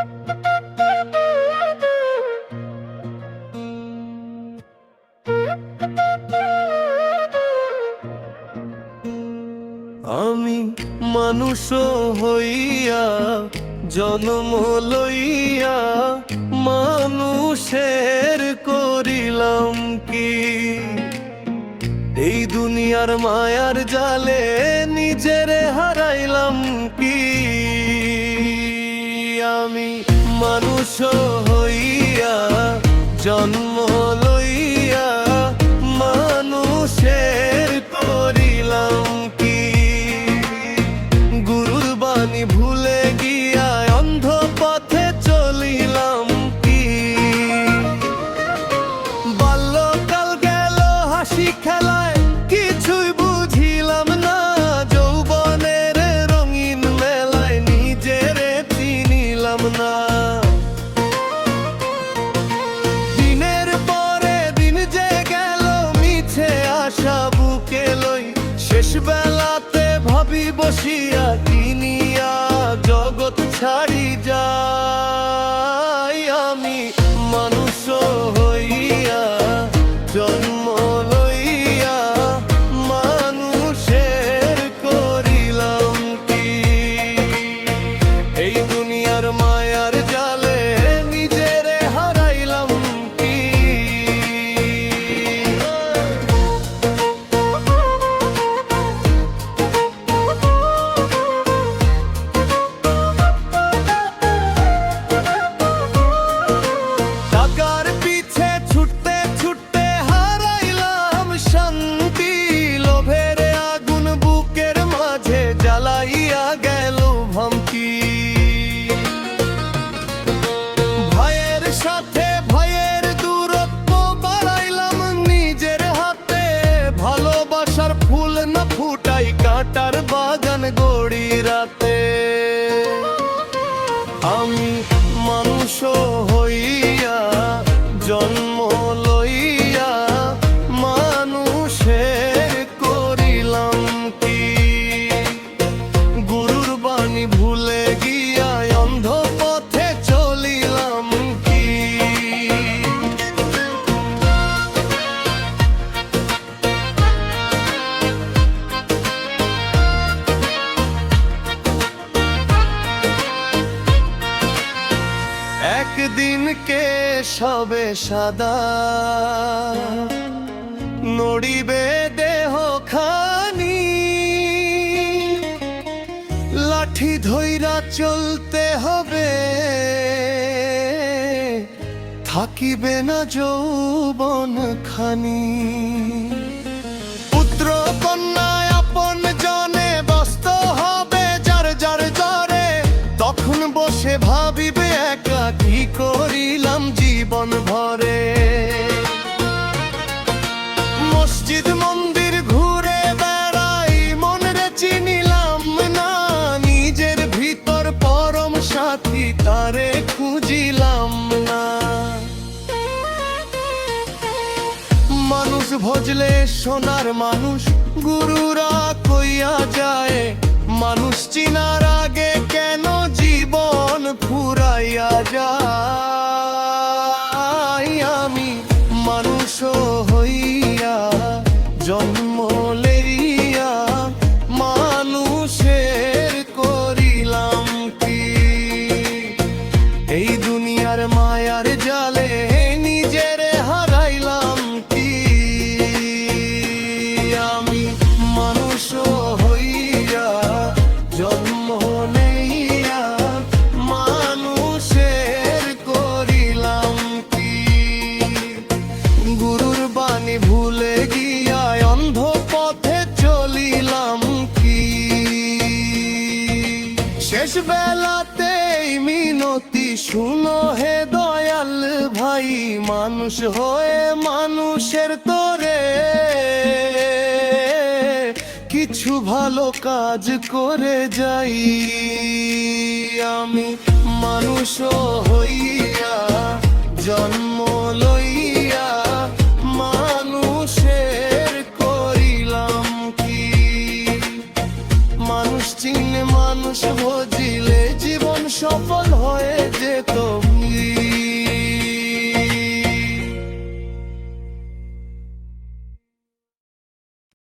আমি মানুষ হইয়া জন্ম লইয়া মানুষের করিলাম কি? এই দুনিয়ার মায়ার জালে নিজেরে হারাইলাম কি? আমি মানুষ হইয়া জন্ম লইয়া মানুষের করিলাম কি? গুরুর বাণী ভুলে গিয়া অন্ধ পথে চলিলাম কি? বাল্যকাল গেল হাসি খেলায়, কিছুই বুঝিলাম না। যৌবনের রঙিন মেলায় নিজেরে চিনিলাম না। দিনের পরে দিন যে গেল মিছে আশা বুকে লই, শেষ বেলাতে ভাবি বসিয়া কিনিয়া জগৎ ছাড়ি যাই। আমি মানুষ হইয়া জন্ম লইয়া মানুষের করিলাম কি? এই দুনিয়ার মায়ার জালে নিজেরে হারাইলাম কি? টাকার পিছে ছুটতে ছুটতে হারাইলাম শান্তি। লোভের আগুন বুকের মাঝে জ্বালাইয়া গেল ভামকি। ভাইয়ের সাথে ভয়ের দূরত্ব বাড়াইলাম নিজের হাতে। ভালোবাসার ফুল না ফুটাই কাঁটার বাগান গড়ি রাতে। আমি মানুষ হইয়া জন্ম লইয়া মানুষের করিলাম কি? গুরুর বাণী ভুলে গিয়া অন্ধ পথে চলিলাম কি? একদিন কে সবে সাদা নড়িবে দেহ খানি। লাঠি ধইরা চলতে হবে, থাকিবে না যৌবন খানি। পুত্র কন্যায় আপন জনে ব্যস্ত হবে যার যার জ্বরে। তখন বসে ভাবিবে একা কি করিলাম জীবন ভরে। মসজিদ মন্দির ঘুরে বেড়াই, মনরে চিনিলাম না। নিজের ভিতর পরম সাথী তারে খুঁজিলাম না। মানুষ ভজলে সোনার মানুষ গুরুরা কইয়া যায়। মানুষ চিনার আগে কেন জীবন ফুরাইয়া যায়? আমি মানুষ হইয়া জন্ম লইয়া মানুষের করিলাম কি? এই দুনিয়ার মায়ার জালে নিজেরে হারাইলাম কি? আমি মানুষ হইয়া জন্ম লইয়া মানুষের করিলাম কি? গুরুর বাণী ভুলে গিয়া অন্ধ পথে চলিলাম কি? শেষ বেলাতেই মিনতি শুনো হে দয়াল ভাই। মানুষ হয়ে মানুষের তরে কিছু ভালো কাজ করে যাই। আমি মানুষ হইয়া জন্ম লইয়া মানুষের করিলাম কি? মানুষ চিনে মানুষ ভজিলে জীবন সফল